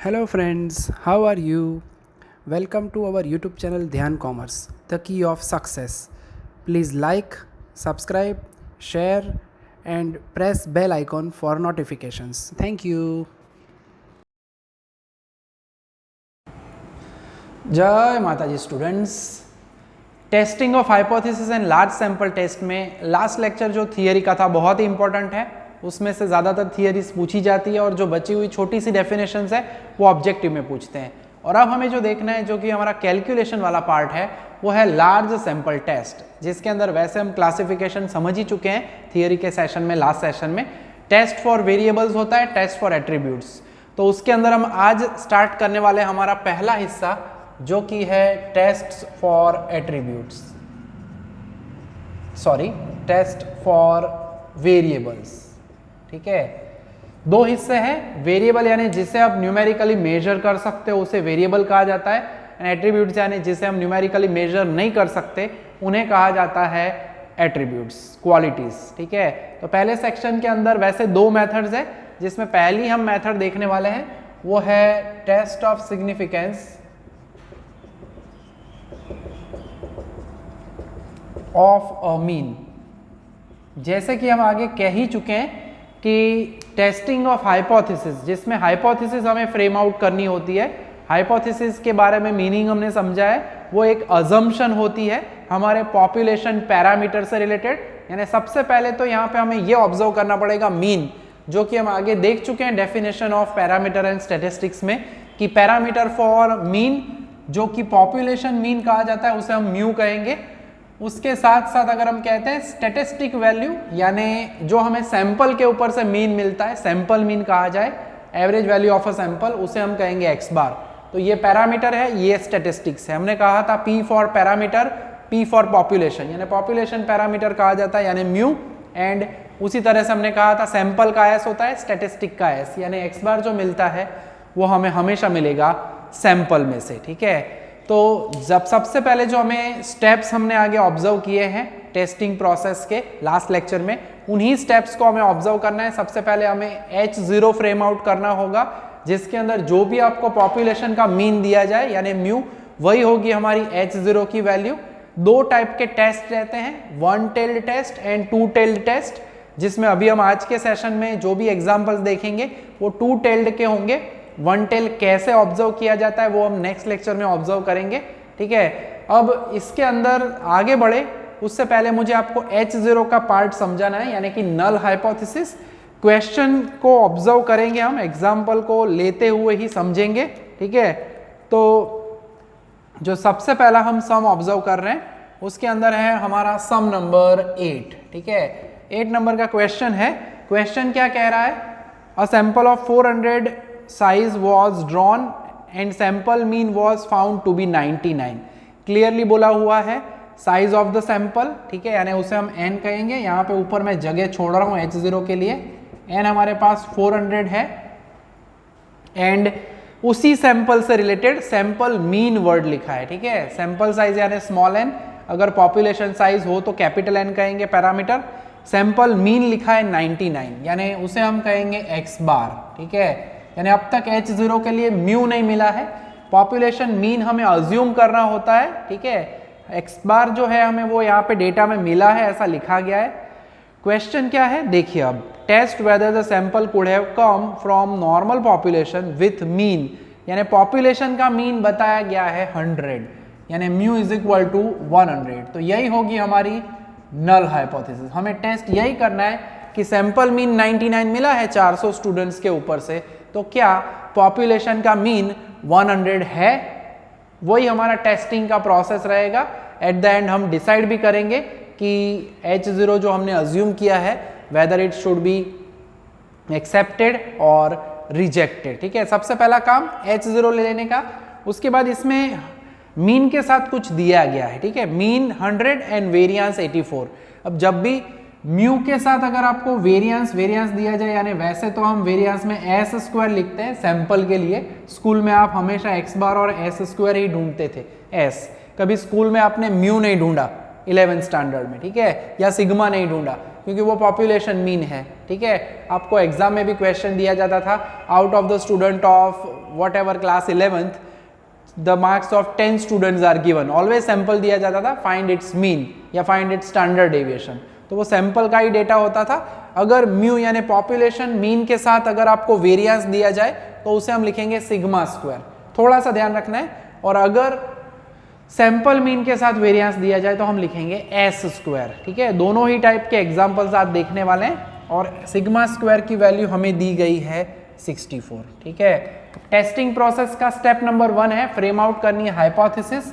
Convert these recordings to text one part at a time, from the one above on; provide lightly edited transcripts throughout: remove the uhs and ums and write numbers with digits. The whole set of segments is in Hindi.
Hello friends, how are you? Welcome to our YouTube channel Dhyan Commerce, the key of success. Please like, subscribe, share and press bell icon for notifications. Thank you. जय Mataji students. Testing of hypothesis and large sample test में लास्ट लेक्चर जो थियरी का था बहुत ही इंपॉर्टेंट है। उसमें से ज़्यादातर थियरीज पूछी जाती है और जो बची हुई छोटी सी डेफिनेशंस है वो ऑब्जेक्टिव में पूछते हैं। और अब हमें जो देखना है, जो कि हमारा कैलकुलेशन वाला पार्ट है, वो है लार्ज सैंपल टेस्ट, जिसके अंदर वैसे हम क्लासिफिकेशन समझ ही चुके हैं थियरी के सेशन में। लास्ट सेशन में टेस्ट फॉर वेरिएबल्स होता है, टेस्ट फॉर एट्रीब्यूट्स। तो उसके अंदर हम आज स्टार्ट करने वाले हमारा पहला हिस्सा, जो कि है test for attributes, sorry test for variables. ठीक है, दो हिस्से हैं। वेरिएबल यानी जिसे आप न्यूमेरिकली मेजर कर सकते हो उसे वेरिएबल कहा जाता है, एंड एट्रीब्यूट्स यानी जिसे हम न्यूमेरिकली मेजर नहीं कर सकते उन्हें कहा जाता है एट्रीब्यूट्स, क्वालिटीज। ठीक है, तो पहले सेक्शन के अंदर वैसे दो मेथड्स है, जिसमें पहली हम मेथड देखने वाले हैं वो है test of significance of a mean. जैसे कि हम आगे कह ही चुके हैं कि टेस्टिंग ऑफ हाइपोथेसिस, जिसमें हाइपोथेसिस हमें फ्रेम आउट करनी होती है। हाइपोथेसिस के बारे में मीनिंग हमने समझा है, वो एक अजम्पशन होती है हमारे पॉपुलेशन पैरामीटर से रिलेटेड। यानी सबसे पहले तो यहाँ पे हमें ये ऑब्जर्व करना पड़ेगा मीन, जो कि हम आगे देख चुके हैं definition of parameter and statistics में, कि पैरामीटर फॉर मीन, जो कि पॉपुलेशन मीन कहा जाता है, उसे हम म्यू कहेंगे। उसके साथ साथ अगर हम कहते हैं स्टैटिस्टिक वैल्यू, यानी जो हमें सैंपल के ऊपर से मीन मिलता है, सैंपल मीन कहा जाए, average value of a sample, उसे हम कहेंगे एक्स बार। तो ये पैरामीटर है, ये स्टैटिस्टिक्स है। हमने कहा था P for parameter, P for population, यानी पॉपुलेशन पैरामीटर कहा जाता है, यानी म्यू। एंड उसी तरह से हमने कहा था सैंपल का एस होता है, स्टैटिस्टिक का एस, यानी एक्स बार जो मिलता है वो हमें हमेशा मिलेगा सैंपल में से। ठीक है, तो जब सबसे पहले जो हमें स्टेप्स हमने आगे ऑब्जर्व किए हैं टेस्टिंग प्रोसेस के लास्ट लेक्चर में, उन्हीं स्टेप्स को हमें ऑब्जर्व करना है। सबसे पहले हमें H0 फ्रेम आउट करना होगा, जिसके अंदर जो भी आपको पॉपुलेशन का मीन दिया जाए यानी म्यू, वही होगी हमारी H0 की वैल्यू। दो टाइप के टेस्ट रहते हैं, one tailed test and two tailed test, जिसमें अभी हम आज के सेशन में जो भी एग्जाम्पल्स देखेंगे वो टू टेल्ड के होंगे। वन टेल कैसे ऑब्जर्व किया जाता है वो हम नेक्स्ट लेक्चर में ऑब्जर्व करेंगे। ठीक है, अब इसके अंदर आगे बढ़े उससे पहले मुझे आपको H0 का पार्ट समझाना है, यानी कि नल हाइपोथेसिस। क्वेश्चन को ऑब्जर्व करेंगे हम, एग्जाम्पल को लेते हुए ही समझेंगे। ठीक है, तो जो सबसे पहला हम सम ऑब्जर्व कर रहे हैं उसके अंदर है हमारा सम नंबर 8। ठीक है, 8 नंबर का क्वेश्चन है। क्वेश्चन क्या कह रहा है? A sample of 400 size was drawn and sample mean was found to be 99। Clearly बोला हुआ है साइज ऑफ द सैंपल। ठीक है, यानी उसे हम n कहेंगे। यहाँ पे ऊपर मैं जगह छोड़ रहा हूँ H0 के लिए। n हमारे पास 400 है एंड उसी सैंपल से रिलेटेड सैंपल मीन वर्ड लिखा है। ठीक है, सैंपल साइज यानी स्मॉल n, अगर पॉपुलेशन साइज हो तो कैपिटल N कहेंगे पैरामीटर। सैंपल मीन लिखा है 99, यानी उसे हम कहेंगे x बार। ठीक है, यानी अब तक H0 के लिए म्यू नहीं मिला है, पॉपुलेशन मीन हमें अज्यूम करना होता है। ठीक है, एक्स बार जो है हमें वो यहाँ पे डेटा में मिला है, ऐसा लिखा गया है। क्वेश्चन क्या है देखिए अब, test whether the sample could have come from normal population with mean, यानी पॉपुलेशन का मीन बताया गया है 100, यानी म्यू इज इक्वल टू 100। तो यही होगी हमारी नल हाइपोथेसिस। हमें टेस्ट यही करना है कि सैंपल मीन 99 मिला है 400 स्टूडेंट्स के ऊपर से, तो क्या पॉपुलेशन का मीन 100 है? वही हमारा टेस्टिंग का प्रोसेस रहेगा। एट द एंड हम डिसाइड भी करेंगे कि H0 जो हमने अज्यूम किया है whether it should be accepted और रिजेक्टेड। ठीक है, सबसे पहला काम H0 ले लेने का। उसके बाद इसमें मीन के साथ कुछ दिया गया है। ठीक है, मीन 100 एंड वेरिएंस 84। अब जब भी म्यू के साथ अगर आपको वेरिएंस दिया जाए, यानी वैसे तो हम वेरिएंस में एस स्क्वायर लिखते हैं सैंपल के लिए। स्कूल में आप हमेशा एक्स बार और एस स्क्वायर ही ढूंढते थे, एस। कभी स्कूल में आपने म्यू नहीं ढूंढा 11th स्टैंडर्ड में। ठीक है, या सिग्मा नहीं ढूंढा, क्योंकि वो पॉपुलेशन मीन है। ठीक है, आपको एग्जाम में भी क्वेश्चन दिया जाता था, out of the student of whatever class 11th the marks of 10 students are given, always sample दिया जाता था, फाइंड इट्स मीन या फाइंड इट्स स्टैंडर्ड डेविएशन, तो वो सैंपल का ही डेटा होता था। अगर म्यू यानी पॉपुलेशन मीन के साथ अगर आपको वेरिएंस दिया जाए तो उसे हम लिखेंगे सिग्मा स्क्वायर, थोड़ा सा ध्यान रखना है। और अगर सैंपल मीन के साथ वेरिएंस दिया जाए तो हम लिखेंगे एस स्क्वायर, ठीक है। दोनों ही टाइप के एग्जांपल्स आप देखने वाले हैं और सिग्मा स्क्वायर की वैल्यू हमें दी गई है 64, ठीक है। टेस्टिंग प्रोसेस का स्टेप नंबर 1 है फ्रेम आउट करनी है हाइपोथेसिस,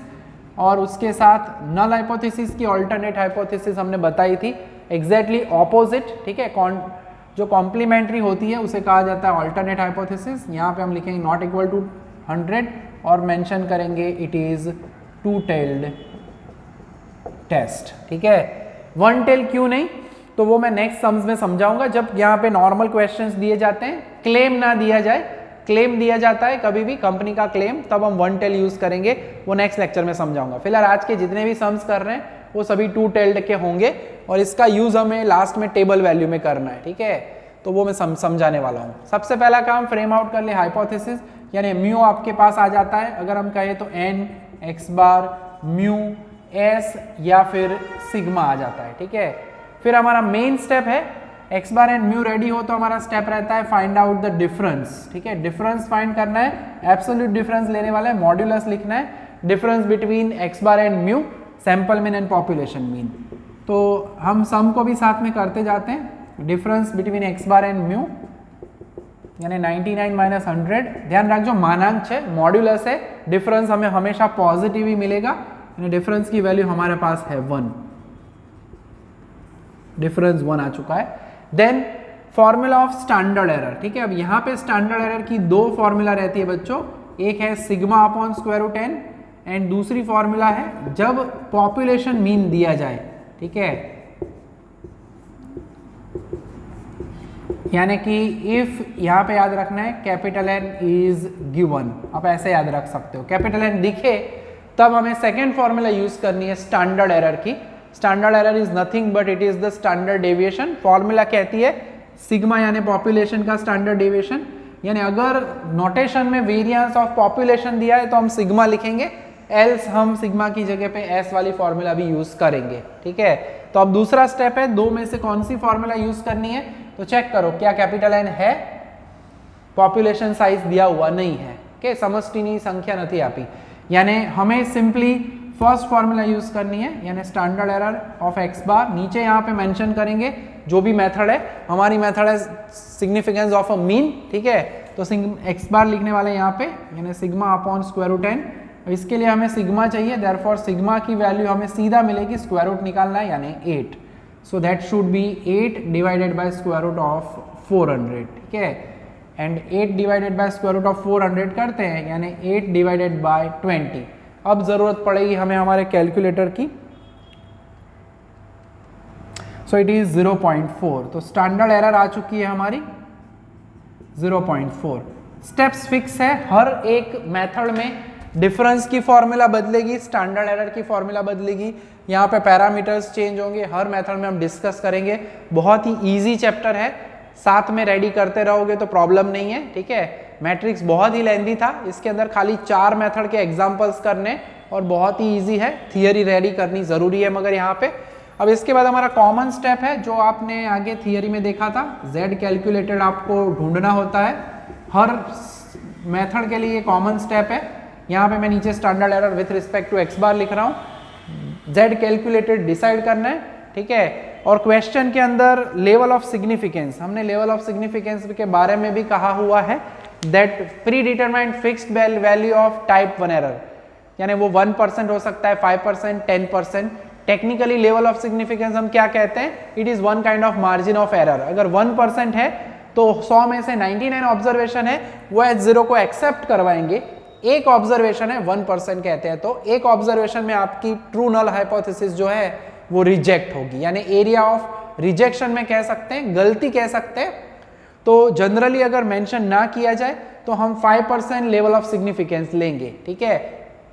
और उसके साथ नल हाइपोथेसिस की ऑल्टरनेट हाइपोथेसिस हमने बताई थी, एग्जैक्टली ऑपोजिट, ठीक है। जो कॉम्प्लीमेंट्री होती है उसे कहा जाता है ऑल्टरनेट हाइपोथेसिस। यहाँ पे हम लिखेंगे नॉट इक्वल टू 100 और मेंशन करेंगे it is two tailed test, ठीक है। वन टेल क्यों नहीं, तो वो मैं नेक्स्ट सम्स में समझाऊंगा। जब यहाँ पे नॉर्मल क्वेश्चंस दिए जाते हैं, क्लेम ना दिया जाए, क्लेम दिया जाता है कभी भी कंपनी का क्लेम, तब हम वन टेल यूज करेंगे, वो नेक्स्ट लेक्चर में समझाऊंगा। फिलहाल आज के जितने भी सम्स कर रहे हैं वो सभी टू टेल्ड के होंगे और इसका यूज हमें लास्ट में टेबल वैल्यू में करना है, ठीक है। तो वो मैं समझाने वाला हूँ। सबसे पहला काम फ्रेम आउट कर ले हाइपोथेसिस, यानी म्यू आपके पास आ जाता है। अगर हम कहें तो एन एक्स बार म्यू एस या फिर सिग्मा आ जाता है, ठीक है। फिर हमारा मेन स्टेप है x bar and mu ready हो तो हमारा स्टेप रहता है फाइंड आउट द डिफरेंस, ठीक है। डिफरेंस फाइंड करना है, एब्सोल्यूट डिफरेंस लेने वाला है, मॉड्यूलस लिखना है, difference between x bar and mu, sample mean and population mean. तो हम सम को भी साथ में करते जाते हैं, difference between x bar and mu यानी 99 माइनस 100। ध्यान रखो मानांक है, मॉड्यूलस है, डिफरेंस हमें हमेशा पॉजिटिव ही मिलेगा, यानी डिफरेंस की वैल्यू हमारे पास है 1, डिफरेंस 1 आ चुका है। Then formula of standard error, ठीक है। अब यहाँ पे स्टैंडर्ड एरर की दो फॉर्मूला रहती है बच्चों, एक है sigma upon square root n and दूसरी फॉर्मूला है जब पॉपुलेशन मीन दिया जाए, ठीक है। यानी कि इफ यहाँ पे याद रखना है कैपिटल N इज गिवन, आप ऐसे याद रख सकते हो, कैपिटल N दिखे तब हमें सेकेंड फॉर्मूला यूज करनी है स्टैंडर्ड एरर की। Standard error is nothing but it is the standard deviation. Formula कहती है सिग्मा यानी पॉपुलेशन का स्टैंडर्ड डेविएशन, यानी अगर नोटेशन में वेरिएंस ऑफ पॉपुलेशन दिया है तो हम सिग्मा लिखेंगे, एल्स हम सिग्मा की जगह पे एस वाली फॉर्मूला भी यूज करेंगे, ठीक है। तो अब दूसरा स्टेप है, दो में से कौन सी फॉर्मूला यूज करनी है, तो चेक करो क्या कैपिटल N है, पॉपुलेशन साइज दिया हुआ नहीं है, के समष्टिनी संख्या नहीं आपी, यानी हमें सिंपली फर्स्ट फॉर्मूला यूज करनी है, यानी स्टैंडर्ड एरर ऑफ एक्स बार। नीचे यहाँ पे मेंशन करेंगे जो भी मेथड है, हमारी मेथड है सिग्निफिकेंस ऑफ अ मीन, ठीक है। तो एक्स बार लिखने वाले यहाँ पे यानी sigma upon square root n, इसके लिए हमें सिग्मा चाहिए, देयरफॉर सिग्मा की वैल्यू हमें सीधा मिलेगी, स्क्वायर रूट निकालना है यानी 8, so that should be 8 divided by square root of 400, ठीक है। And 8 divided by square root of 400 करते हैं यानी 8 डिवाइडेड बाय 20। अब जरूरत पड़ेगी हमें हमारे कैलकुलेटर की, सो इट इज 0.4, तो स्टैंडर्ड एरर आ चुकी है हमारी 0.4। स्टेप्स फिक्स है, हर एक मेथड में डिफरेंस की फॉर्मूला बदलेगी, स्टैंडर्ड एरर की फॉर्मूला बदलेगी, यहाँ पे पैरामीटर्स चेंज होंगे, हर मेथड में हम डिस्कस करेंगे। बहुत ही इजी चैप्टर है, साथ में रेडी करते रहोगे तो प्रॉब्लम नहीं है, ठीक है। मैट्रिक्स बहुत ही लेंदी था, इसके अंदर खाली 4 मेथड के एग्जांपल्स करने और बहुत ही इजी है, थियरी रेडी करनी जरूरी है मगर यहाँ पे। अब इसके बाद हमारा कॉमन स्टेप है जो आपने आगे थियरी में देखा था, Z कैलकुलेटेड आपको ढूंढना होता है, हर मेथड के लिए कॉमन स्टेप है। यहाँ पे मैं नीचे standard error with respect to X bar लिख रहा हूँ, Z कैलकुलेटेड डिसाइड करना है, ठीक है। और क्वेश्चन के अंदर लेवल ऑफ सिग्निफिकेंस, हमने लेवल ऑफ सिग्निफिकेंस के बारे में भी कहा हुआ है, that pre determined fixed value of type 1 error, यानी वो 1% हो सकता है, 5%, 10%। टेक्निकली लेवल ऑफ सिग्निफिकेंस हम क्या कहते हैं, it is one kind of margin of error. अगर 1% है तो 100 में से 99 ऑब्जर्वेशन है वो एज 0 को एक्सेप्ट करवाएंगे, एक ऑब्जर्वेशन है 1% कहते हैं, तो एक ऑब्जर्वेशन में आपकी ट्रू नल हाइपोथेसिस जो है वो रिजेक्ट होगी, यानी एरिया ऑफ रिजेक्शन में कह सकते हैं, गलती कह सकते हैं। तो जनरली अगर मेंशन ना किया जाए तो हम 5% लेवल ऑफ सिग्निफिकेंस लेंगे, ठीक है।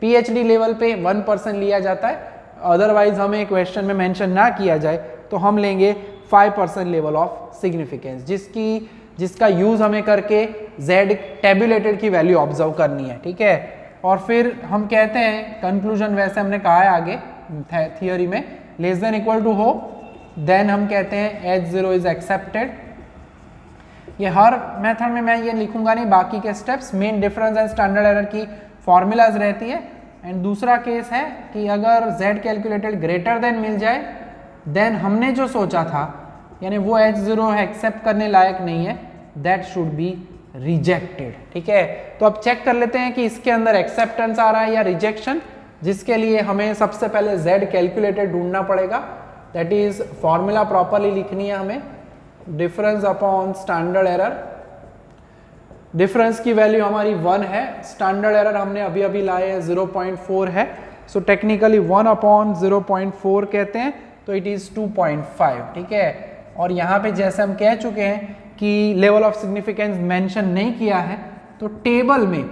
पीएचडी लेवल पे 1% लिया जाता है, अदरवाइज हमें क्वेश्चन में मेंशन ना किया जाए तो हम लेंगे 5% लेवल ऑफ सिग्निफिकेंस, जिसकी जिसका यूज हमें करके z टेबुलेटेड की वैल्यू ऑब्जर्व करनी है, ठीक है। और फिर हम कहते हैं कंक्लूजन, वैसे हमने कहा है आगे थियोरी में, लेस देन इक्वल टू हो देन हम कहते हैं H0 इज एक्सेप्टेड। ये हर मेथड में मैं ये लिखूंगा नहीं, बाकी के steps, main difference and standard error की फॉर्मूलाज रहती है। एंड दूसरा केस है कि अगर z कैलकुलेटेड ग्रेटर देन मिल जाए देन हमने जो सोचा था यानी वो H0 एक्सेप्ट करने लायक नहीं है, दैट शुड बी रिजेक्टेड, ठीक है। तो अब चेक कर लेते हैं कि इसके अंदर एक्सेप्टेंस आ रहा है या रिजेक्शन, जिसके लिए हमें सबसे पहले z कैलकुलेटेड ढूंढना पड़ेगा, दैट इज फॉर्मूला प्रॉपरली लिखनी है हमें, difference upon standard error. Difference की वैल्यू हमारी 1 है, स्टैंडर्ड एरर हमने अभी अभी लाए हैं 0.4 है, सो टेक्निकली 1 अपॉन 0.4 कहते हैं, तो इट इज 2.5, ठीक है। और यहाँ पे जैसे हम कह चुके हैं कि लेवल ऑफ सिग्निफिकेंस मेंशन नहीं किया है, तो टेबल में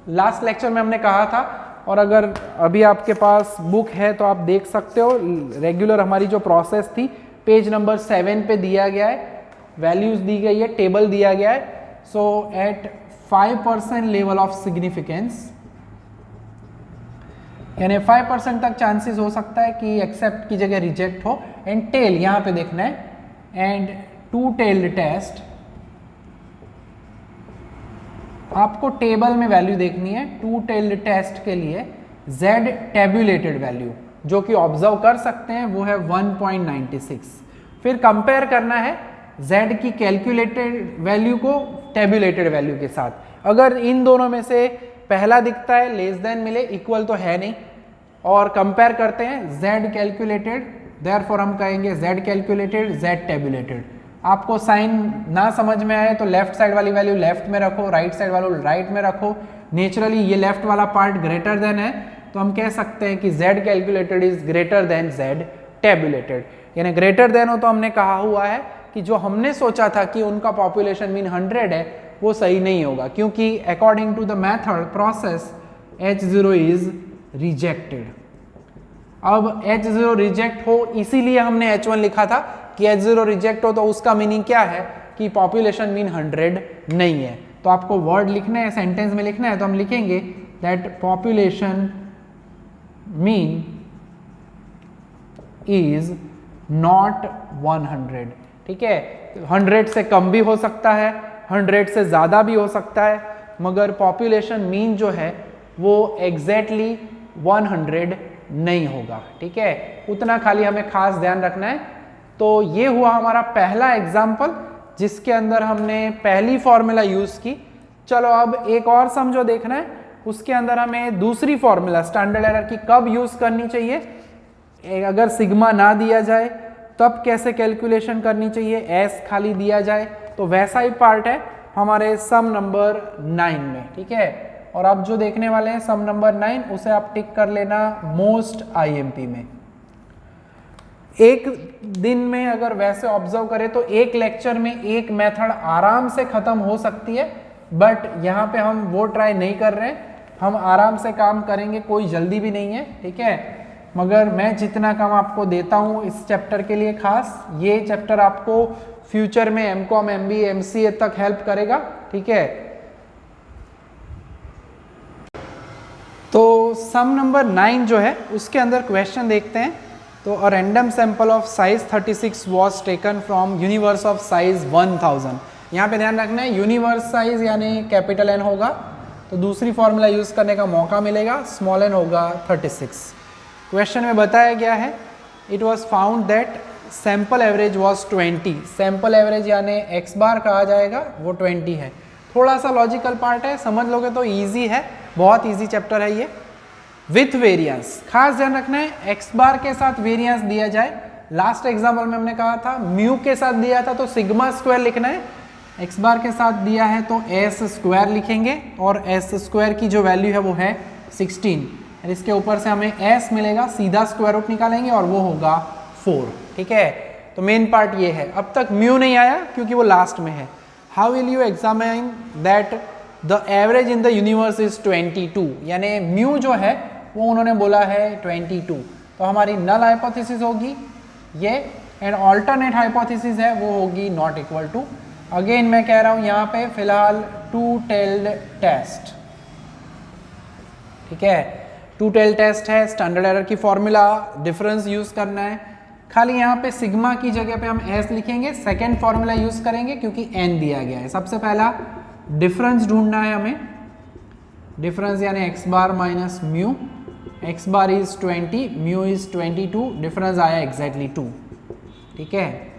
लास्ट लेक्चर में हमने कहा था, और अगर अभी आपके पास बुक है तो आप देख सकते हो, रेगुलर हमारी जो प्रोसेस थी पेज नंबर 7 पे दिया गया है, वैल्यूज दी गई है, टेबल दिया गया है। सो एट 5% लेवल ऑफ सिग्निफिकेंस यानी 5% तक चांसेस हो सकता है कि एक्सेप्ट की जगह रिजेक्ट हो। एंड टेल यहाँ पे देखना है, एंड टू टेल्ड टेस्ट, आपको टेबल में वैल्यू देखनी है। टू टेल्ड टेस्ट के लिए z टेबुलेटेड वैल्यू जो कि ऑब्जर्व कर सकते हैं वो है 1.96। फिर कंपेयर करना है z की कैलकुलेटेड वैल्यू को टेबुलेटेड वैल्यू के साथ। अगर इन दोनों में से पहला दिखता है लेस देन मिले, इक्वल तो है नहीं, और कंपेयर करते हैं z कैलकुलेटेड, देयरफॉर हम कहेंगे z कैलकुलेटेड z टेबुलेटेड। आपको साइन ना समझ में आए तो लेफ्ट साइड वाली वैल्यू लेफ्ट में रखो, राइट साइड वाली राइट में रखो। नेचुरली ये लेफ्ट वाला पार्ट ग्रेटर देन है, तो हम कह सकते हैं कि z calculated is greater than z tabulated. यानी ग्रेटर देन हो तो हमने कहा हुआ है कि जो हमने सोचा था कि उनका पॉपुलेशन मीन 100 है वो सही नहीं होगा, क्योंकि according to the method process H0 is rejected. अब H0 रिजेक्ट हो इसीलिए हमने H1 लिखा था कि H0 रिजेक्ट हो तो उसका मीनिंग क्या है कि पॉपुलेशन मीन 100 नहीं है। तो आपको वर्ड लिखना है, सेंटेंस में लिखना है, तो हम लिखेंगे that population mean is not 100, ठीक है। 100 से कम भी हो सकता है, 100 से ज़्यादा भी हो सकता है, मगर पॉपुलेशन मीन जो है वो एग्जैक्टली 100 नहीं होगा, ठीक है। उतना खाली हमें खास ध्यान रखना है। तो ये हुआ हमारा पहला एग्जाम्पल जिसके अंदर हमने पहली फॉर्मूला यूज़ की। चलो अब एक और सम जो देखना है उसके अंदर हमें दूसरी फॉर्मूला स्टैंडर्ड एरर की कब यूज़ करनी चाहिए, अगर सिग्मा ना दिया जाए तब कैसे कैलकुलेशन करनी चाहिए, एस खाली दिया जाए, तो वैसा ही पार्ट है हमारे सम नंबर 9 में, ठीक है। और अब जो देखने वाले हैं सम नंबर 9, उसे आप टिक कर लेना मोस्ट आईएमपी में। एक दिन में अगर वैसे ऑब्जर्व करें तो एक लेक्चर में एक मेथड आराम से खत्म हो सकती है, बट यहाँ पे हम वो ट्राई नहीं कर रहे हैं, हम आराम से काम करेंगे, कोई जल्दी भी नहीं है, ठीक है। मगर मैं जितना काम आपको देता हूँ इस चैप्टर के लिए खास, ये चैप्टर आपको फ्यूचर में एमकॉम एमबीए एमसीए तक हेल्प करेगा, ठीक है। तो सम नंबर 9 जो है उसके अंदर क्वेश्चन देखते हैं। तो a random sample of size 36 was taken from universe of size 1000। यहाँ पे ध्यान रखना है यूनिवर्स साइज यानी कैपिटल एन होगा, तो दूसरी फॉर्मूला यूज़ करने का मौका मिलेगा, स्मॉल एन होगा 36। क्वेश्चन में बताया गया है it was found that sample average was 20। Sample average यानी एक्स बार कहा जाएगा वो 20 है। थोड़ा सा लॉजिकल पार्ट है, समझ लोगे तो ईजी है, बहुत ईजी चैप्टर है ये। विथ वेरियंस, खास ध्यान रखना है एक्स बार के साथ वेरियंस दिया जाए। लास्ट एग्जाम्पल में हमने कहा था म्यू के साथ दिया था तो सिग्मा स्क्वायर लिखना है, एक्स बार के साथ दिया है तो एस स्क्वायर लिखेंगे, और एस स्क्वायर की जो वैल्यू है वो है 16, और इसके ऊपर से हमें एस मिलेगा, सीधा स्क्वायर रूट निकालेंगे और वो होगा 4, ठीक है। तो मेन पार्ट ये है। अब तक म्यू नहीं आया क्योंकि वो लास्ट में है। How will you examine that the average in the universe is 22, यानी म्यू जो है वो उन्होंने बोला है 22, तो हमारी नल हाइपोथेसिस होगी ये, एंड ऑल्टरनेट हाइपोथेसिस है वो होगी नॉट इक्वल टू। अगेन मैं कह रहा हूं यहां पे फिलहाल टू टेल्ड टेस्ट, ठीक है, टू टेल्ड टेस्ट है, स्टैंडर्ड एरर की फॉर्मूला डिफरेंस यूज करना है, खाली यहाँ पे सिग्मा की जगह पे हम एस लिखेंगे, सेकेंड फॉर्मूला यूज करेंगे क्योंकि एन दिया गया है। सबसे पहला डिफरेंस ढूंढना है हमें, डिफरेंस यानी x bar minus mu, x bar is 20, mu is 22, difference आया एग्जैक्टली 2, ठीक है।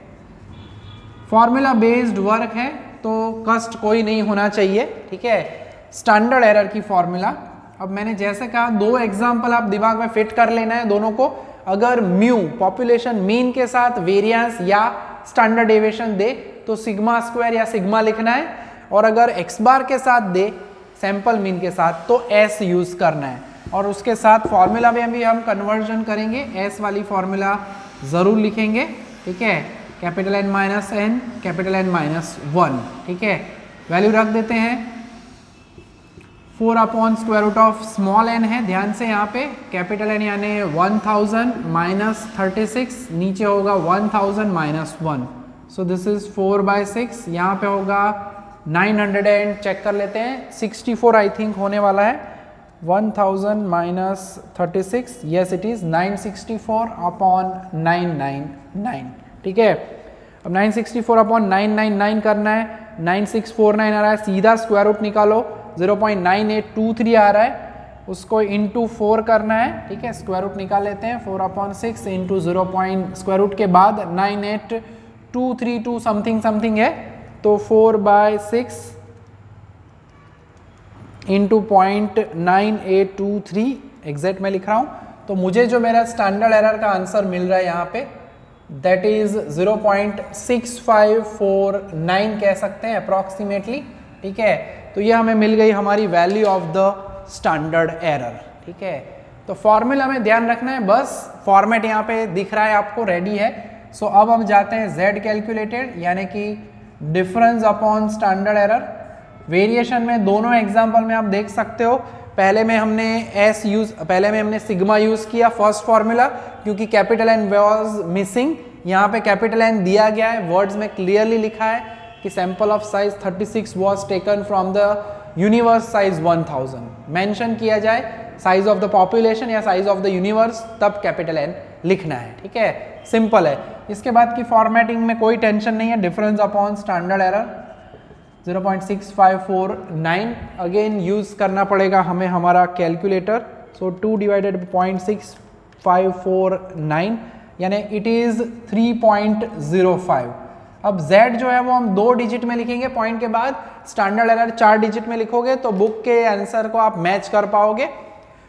फॉर्मूला बेस्ड वर्क है तो कष्ट कोई नहीं होना चाहिए, ठीक है। स्टैंडर्ड एरर की फॉर्मूला, अब मैंने जैसे कहा दो एग्जांपल आप दिमाग में फिट कर लेना है दोनों को। अगर म्यू पॉपुलेशन मीन के साथ वेरिएंस या स्टैंडर्ड डेविएशन दे तो सिग्मा स्क्वायर या सिग्मा लिखना है, और अगर एक्स बार के साथ दे सैंपल मीन के साथ तो एस यूज करना है, और उसके साथ फॉर्मूला में भी हम कन्वर्जन करेंगे, एस वाली फॉर्मूला जरूर लिखेंगे, ठीक है, capital N minus N, capital N minus 1, ठीक है। वैल्यू रख देते हैं, 4 upon square root of small N है, ध्यान से यहाँ पे कैपिटल एन यानी 1000 माइनस 36, नीचे होगा 1000 माइनस 1, सो दिस इज 4/6, यहाँ पे होगा 900 एंड चेक कर लेते हैं 64 आई थिंक होने वाला है, 1000 minus 36, yes it is 964 upon 999, ठीक है। अब 964 अपॉन 999 करना है, 9649 आ रहा है, सीधा स्क्वायर रूट निकालो, 0.9823 आ रहा है, उसको इंटू 4 करना है, ठीक है, स्क्वायर रूट निकाल लेते हैं, 4/6 इंटू 0. स्क्वायर रूट के बाद 98232 समथिंग समथिंग है, तो 4/6 इंटू 0.9823 एग्जैक्ट मैं लिख रहा हूं, तो मुझे जो मेरा स्टैंडर्ड एरर का आंसर मिल रहा है यहाँ पे दैट इज 0.6549 कह सकते हैं अप्रॉक्सीमेटली, ठीक है। तो ये हमें मिल गई हमारी value of the standard error, ठीक है। तो फॉर्मूला में ध्यान रखना है, बस फॉर्मेट यहाँ पे दिख रहा है आपको, रेडी है। सो अब हम जाते हैं z कैलकुलेटेड यानी कि difference upon standard error. Variation में दोनों एग्जाम्पल में आप देख सकते हो, पहले में हमने सिग्मा यूज किया फर्स्ट फॉर्मूला क्योंकि कैपिटल एन वाज मिसिंग, यहाँ पे कैपिटल एन दिया गया है, वर्ड्स में क्लियरली लिखा है कि sample of size 36 was taken from the universe size 1000, mention किया जाए साइज ऑफ द पॉपुलेशन या साइज ऑफ द यूनिवर्स तब कैपिटल एन लिखना है, ठीक है, सिंपल है। इसके बाद की फॉर्मेटिंग में कोई टेंशन नहीं है, difference upon standard error 0.6549 again use करना पड़ेगा हमें हमारा कैलकुलेटर, सो 2 डिवाइडेड 0.6549 यानी इट इज 3.05। अब z जो है वो हम 2 डिजिट में लिखेंगे पॉइंट के बाद, स्टैंडर्ड एरर 4 डिजिट में लिखोगे तो बुक के आंसर को आप मैच कर पाओगे।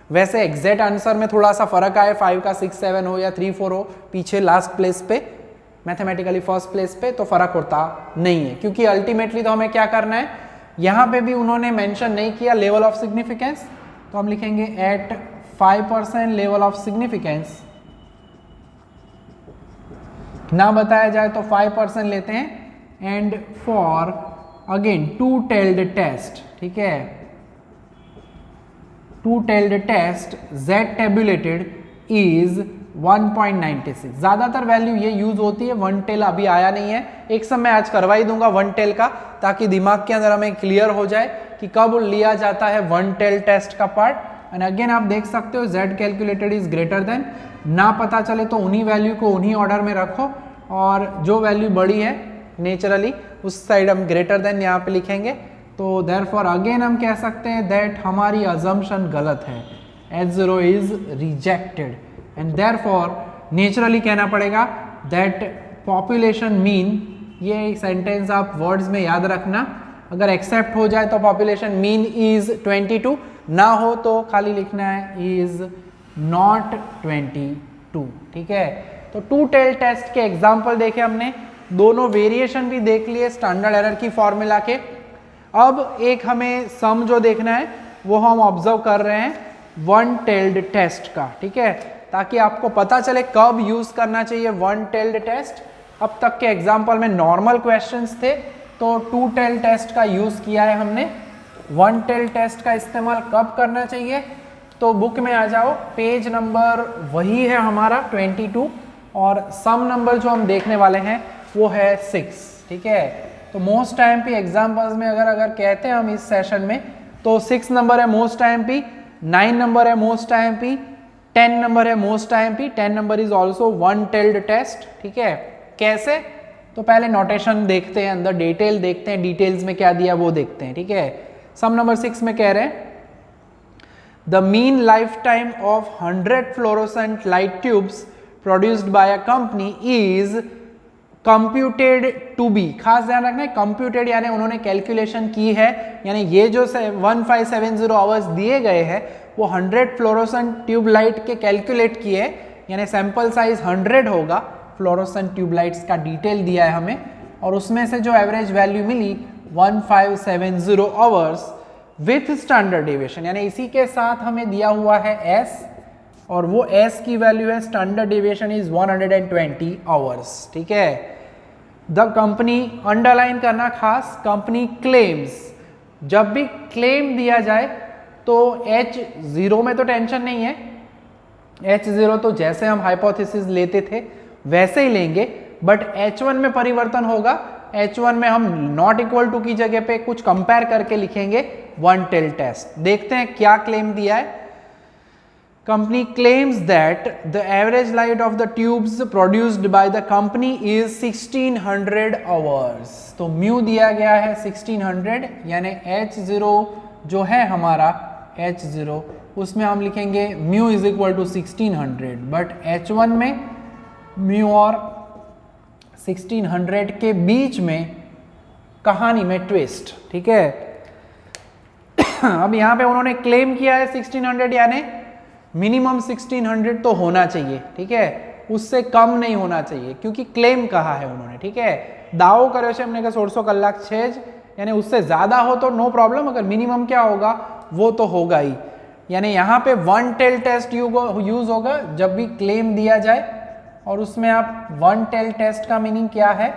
वैसे एग्जैक्ट आंसर में थोड़ा सा फर्क आए, 5 का 6 7 हो या 3 4 हो पीछे लास्ट प्लेस पे, मैथमेटिकली फर्स्ट प्लेस पे, तो फर्क होता नहीं है क्योंकि अल्टीमेटली तो हमें क्या करना है, यहाँ पे भी उन्होंने मेंशन नहीं किया लेवल ऑफ सिग्निफिकेंस, तो हम लिखेंगे एट 5% लेवल ऑफ सिग्निफिकेंस, ना बताया जाए तो 5% लेते हैं, and for again two tailed test, ठीक है, two tailed test z tabulated is 1.96। ज्यादातर वैल्यू ये यूज होती है, वन टेल अभी आया नहीं है, एक सब मैं आज करवा ही दूंगा वन टेल का, ताकि दिमाग के अंदर हमें क्लियर हो जाए कि कब लिया जाता है वन टेल टेस्ट का पार्ट। एंड अगेन आप देख सकते हो z calculated is greater than, ना पता चले तो उन्हीं वैल्यू को उन्हीं ऑर्डर में रखो, और जो वैल्यू बड़ी है नेचुरली उस साइड हम ग्रेटर देन यहाँ पे लिखेंगे। तो देयरफॉर अगेन हम कह सकते हैं दैट हमारी अजम्पशन गलत है, H0 is rejected, and therefore naturally कहना पड़ेगा दैट पॉपुलेशन मीन, ये सेंटेंस आप वर्ड्स में याद रखना, अगर एक्सेप्ट हो जाए तो पॉपुलेशन मीन इज 22, ना हो तो खाली लिखना है इज नॉट 22, ठीक है। तो टू टेल टेस्ट के एग्जाम्पल देखे हमने, दोनों वेरिएशन भी देख लिए स्टैंडर्ड एरर की फॉर्मूला के। अब एक हमें सम जो देखना है वो हम ऑब्जर्व कर रहे हैं वन टेल्ड टेस्ट का, ठीक है, ताकि आपको पता चले कब यूज करना चाहिए वन टेल्ड टेस्ट। अब तक के एग्जाम्पल में नॉर्मल क्वेश्चंस थे, तो टू टेल टेस्ट का यूज किया है हमने। वन टेल टेस्ट का इस्तेमाल कब करना चाहिए, तो बुक में आ जाओ, पेज नंबर वही है हमारा 22, और सम नंबर जो हम देखने वाले हैं वो है 6, ठीक है। तो मोस्ट IMP एग्जाम्पल्स में अगर कहते हैं हम इस सेशन में, तो 6 नंबर है मोस्ट IMP, 9 नंबर है मोस्ट IMP, 10 नंबर है most IMP। 10 number is also one tailed test. ठीक है, कैसे? तो पहले नोटेशन देखते हैं, अंदर डिटेल देखते हैं, डिटेल्स में क्या दिया वो देखते हैं। ठीक है, सम नंबर 6 में कह रहे हैं the mean life time of 100 fluorescent light tubes produced by a company is computed to be. खास ध्यान रखना है, कंप्यूटेड यानी उन्होंने कैलकुलेशन की है, यानी ये जो 1570 आवर्स दिए गए हैं वो 100 फ्लोरोसेंट ट्यूब लाइट के कैलकुलेट किए, यानी सैंपल साइज 100 होगा। फ्लोरोसेंट ट्यूबलाइट्स का डिटेल दिया है हमें, और उसमें से जो एवरेज वैल्यू मिली 1570 आवर्स विथ स्टैंडर्ड डेविएशन, यानी इसी के साथ हमें दिया हुआ है S, और वो S की वैल्यू है स्टैंडर्ड डेविएशन इज 120 आवर्स। ठीक है, द कंपनी, अंडरलाइन करना खास, कंपनी क्लेम्स, जब भी क्लेम दिया जाए तो H0 में तो टेंशन नहीं है, H0 तो जैसे हम हाइपोथेसिस लेते थे वैसे ही लेंगे, बट H1 में परिवर्तन होगा। H1 में हम नॉट इक्वल टू की जगह पे कुछ कंपेयर करके लिखेंगे वन टेल टेस्ट। देखते हैं क्या क्लेम दिया है। Company claims that the average light of the tubes produced by the company is 1600 hours. तो म्यू दिया गया है 1600, यानी H0 जो है हमारा H0 उसमें हम लिखेंगे mu is equal to 1600, but H1 में म्यू और 1600 के बीच में कहानी में ट्विस्ट। ठीक है, अब यहां पे उन्होंने क्लेम किया है 1600, यानी मिनिमम 1600 तो होना चाहिए। ठीक है, उससे कम नहीं होना चाहिए, क्योंकि क्लेम कहा है उन्होंने। ठीक है, दावो કર્યો છે हमने कहा 1600 કલાક છે જ, यानी उससे ज्यादा हो तो नो प्रॉब्लम, अगर मिनिमम क्या होगा वो तो होगा ही। यानी यहाँ पे वन टेल टेस्ट यूज होगा जब भी क्लेम दिया जाए, और उसमें आप वन टेल टेस्ट का मीनिंग क्या है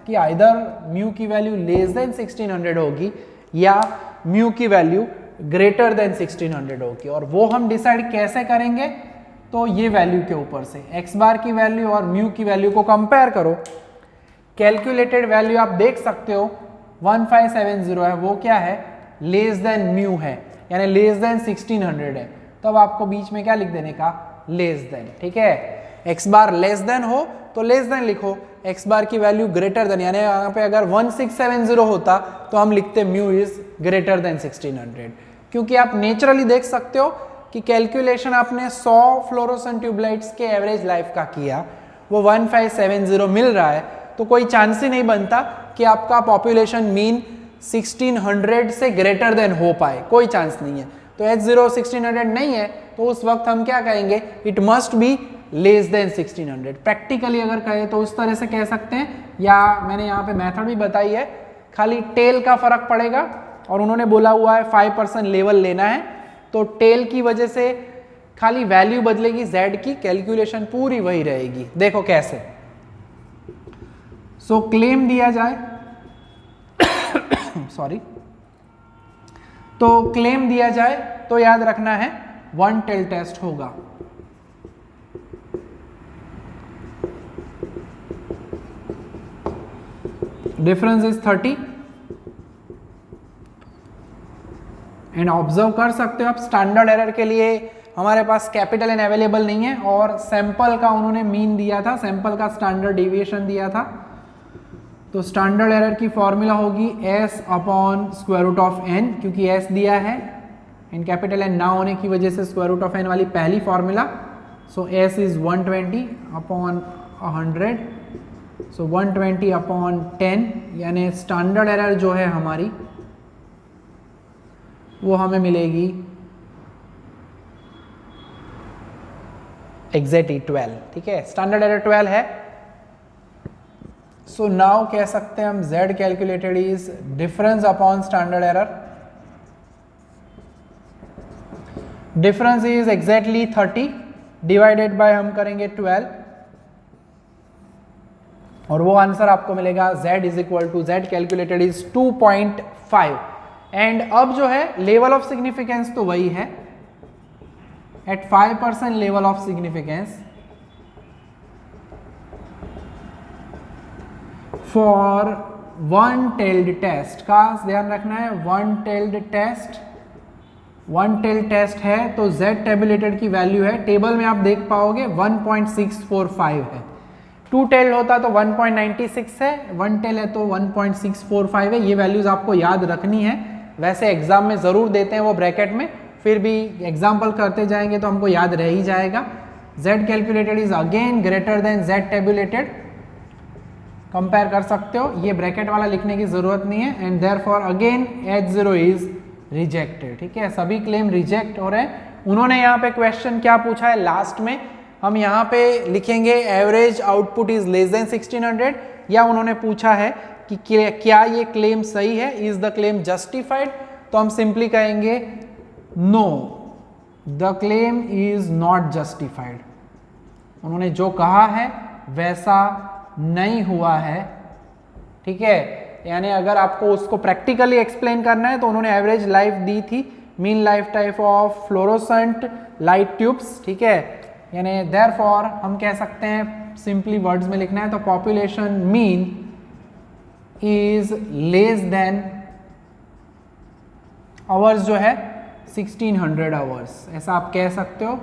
कि आइदर म्यू की वैल्यू लेस देन 1600 होगी या म्यू की वैल्यू ग्रेटर देन 1600 होगी, और वो हम डिसाइड कैसे करेंगे? तो ये वैल्यू के ऊपर से एक्स बार की वैल्यू और म्यू की वैल्यू को कंपेयर करो। कैलकुलेटेड वैल्यू आप देख सकते हो 1570 है, वो क्या है? लेस देन म्यू है, यानी लेस देन 1600 है, तब आपको बीच में क्या लिख देने का? Less than. ठीक है, एक्स बार लेस देन हो तो लेस देन लिखो, एक्स बार की वैल्यू ग्रेटर देन, यानी यहाँ पे अगर 1670 होता तो हम लिखते म्यू इज ग्रेटर देन 1600, क्योंकि आप नेचुरली देख सकते हो कि कैलकुलेशन आपने 100 फ्लोरोसेंट ट्यूबलाइट्स के एवरेज लाइफ का किया, वो 1570 मिल रहा है, तो कोई चांस ही नहीं बनता कि आपका पॉपुलेशन मीन 1600 से ग्रेटर देन हो पाए, कोई चांस नहीं है। तो H0 1600 नहीं है, तो उस वक्त हम क्या कहेंगे? It must be less than 1600। Practically अगर कहें तो उस तरह से कह सकते हैं, या मैंने यहाँ पे मेथड भी बताई है, खाली टेल का फर्क पड़ेगा, और उन्होंने बोला हुआ है 5% लेवल लेना है, तो टेल की वजह से खाली वैल्यू बदलेगी, Z की कैलकुलेशन पूरी वही रहेगी। देखो कैसे। सो क्लेम दिया जाए सॉरी, तो क्लेम दिया जाए तो याद रखना है वन टेल टेस्ट होगा। डिफरेंस इज 30, एंड ऑब्जर्व कर सकते हो आप स्टैंडर्ड एरर के लिए हमारे पास कैपिटल एन अवेलेबल नहीं है, और सैंपल का उन्होंने मीन दिया था, सैंपल का स्टैंडर्ड डेविएशन दिया था। तो स्टैंडर्ड एरर की फॉर्मूला होगी S upon square root of n, क्योंकि S दिया है, इन कैपिटल N ना होने की वजह से स्क्वायर रूट ऑफ n वाली पहली formula. So S is 120 upon 100, so 120 upon 10, यानी स्टैंडर्ड एरर जो है हमारी वो हमें मिलेगी एग्जैक्टली 12। ठीक है, स्टैंडर्ड एरर 12 है। सो नाउ कह सकते हैं हम Z calculated is difference upon standard error. Difference is exactly 30 divided by हम करेंगे 12, और वो आंसर आपको मिलेगा Z is equal to Z calculated is 2.5। And अब जो है लेवल ऑफ सिग्निफिकेंस तो वही है, at 5% level of significance for one tailed test का ध्यान रखना है। वन टेल्ड टेस्ट है तो z टेबुलेटेड की वैल्यू है, टेबल में आप देख पाओगे 1.645 है। टू टेल्ड होता तो 1.96 है, वन टेल है तो 1.645 है। ये वैल्यूज आपको याद रखनी है, वैसे एग्जाम में ज़रूर देते हैं वो ब्रैकेट में, फिर भी एग्जाम्पल करते जाएंगे तो हमको याद रह ही जाएगा। z calculated is again greater than z tabulated, compare कर सकते हो, ये ब्रैकेट वाला लिखने की जरूरत नहीं है। And therefore again H0 is rejected. ठीक है, सभी क्लेम रिजेक्ट हो रहे हैं। उन्होंने यहाँ पे क्वेश्चन क्या पूछा है लास्ट में, हम यहाँ पे लिखेंगे average output is less than 1600, या उन्होंने पूछा है कि क्या ये क्लेम सही है, इज द क्लेम जस्टिफाइड, तो हम सिंपली कहेंगे know the claim is not justified. उन्होंने जो कहा है वैसा नहीं हुआ है। ठीक है, यानी अगर आपको उसको प्रैक्टिकली एक्सप्लेन करना है तो उन्होंने एवरेज लाइफ दी थी, mean life time of fluorescent light tubes. ठीक है, यानी देयरफॉर हम कह सकते हैं, सिंपली वर्ड्स में लिखना है तो population mean is less than hours जो है 1600 आवर्स, ऐसा आप कह सकते हो।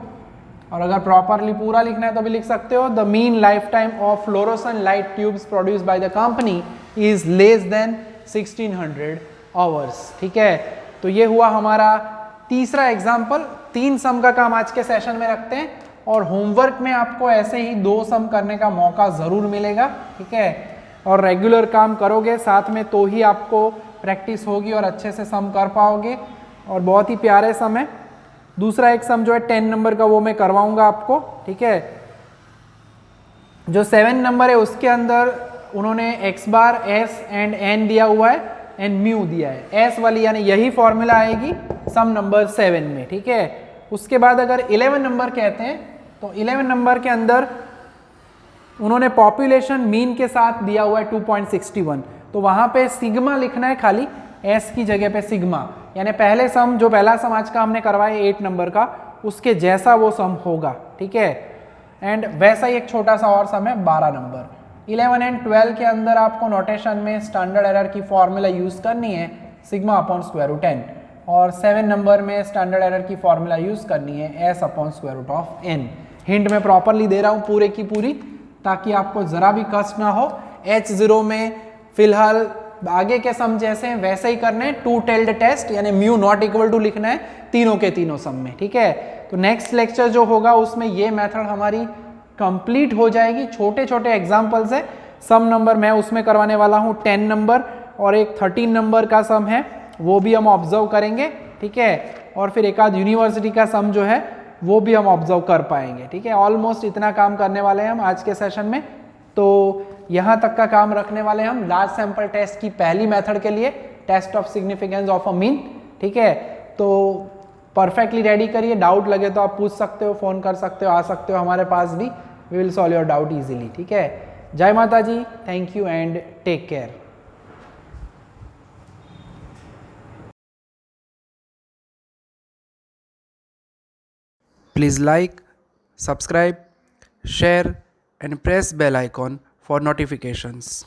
और अगर प्रॉपरली पूरा लिखना है तो भी लिख सकते हो, the mean life time of fluorescent light tubes produced by the company is less than 1600 hours. ठीक है, तो ये हुआ हमारा तीसरा एग्जाम्पल। 3 सम का काम आज के सेशन में रखते हैं, और होमवर्क में आपको ऐसे ही 2 सम करने का मौका ज़रूर मिलेगा। ठीक है, और रेगुलर काम करोगे साथ में तो ही आपको प्रैक्टिस होगी और अच्छे से सम कर पाओगे, और बहुत ही प्यारे सम है। दूसरा एक सम जो है 10 नंबर का, वो मैं करवाऊंगा आपको। ठीक है, जो 7 नंबर है उसके अंदर उन्होंने x bar s and n दिया हुआ है एंड म्यू दिया है, s वाली यानी यही फॉर्मूला आएगी सम नंबर 7 में। ठीक है, उसके बाद अगर 11 नंबर कहते हैं तो 11 नंबर के अंदर उन्होंने पॉपुलेशन मीन के साथ दिया हुआ है 2.61, तो वहां पे सिग्मा लिखना है खाली, s की जगह पे सिग्मा, यानी पहले सम जो पहला सम आज का हमने करवाया 8 नंबर का, उसके जैसा वो सम होगा। ठीक है, एंड वैसा ही एक छोटा सा और सम है 12 नंबर। 11 एंड 12 के अंदर आपको नोटेशन में स्टैंडर्ड एरर की फॉर्मूला यूज करनी है, sigma upon square root n, और 7 नंबर में स्टैंडर्ड एरर की फॉर्मूला यूज करनी है s upon square root of n। Hint में प्रॉपरली दे रहा हूँ पूरे की पूरी, ताकि आपको जरा भी कष्ट ना हो। H0 में फिलहाल आगे के सम जैसे हैं वैसे ही करने हैं, 2 टेल्ड टेस्ट यानी म्यू नॉट इक्वल टू लिखना है तीनों के तीनों सम में। ठीक है, तो नेक्स्ट लेक्चर जो होगा उसमें ये मेथड हमारी कंप्लीट हो जाएगी। छोटे छोटे एग्जांपल्स है, सम नंबर मैं उसमें करवाने वाला हूँ 10 नंबर, और एक 13 नंबर का सम है वो भी हम ऑब्जर्व करेंगे। ठीक है, और फिर एक आध यूनिवर्सिटी का सम जो है वो भी हम ऑब्जर्व कर पाएंगे। ठीक है, ऑलमोस्ट इतना काम करने वाले हैं हम आज के सेशन में, तो यहाँ तक का काम रखने वाले हम लार्ज सैंपल टेस्ट की पहली मेथड के लिए, test of significance of a mean. ठीक है, तो परफेक्टली रेडी करिए, डाउट लगे तो आप पूछ सकते हो, फोन कर सकते हो, आ सकते हो हमारे पास भी, we will solve your doubt easily. ठीक है, जय माता जी, thank you and take care. Please like, subscribe, share and press bell icon for notifications.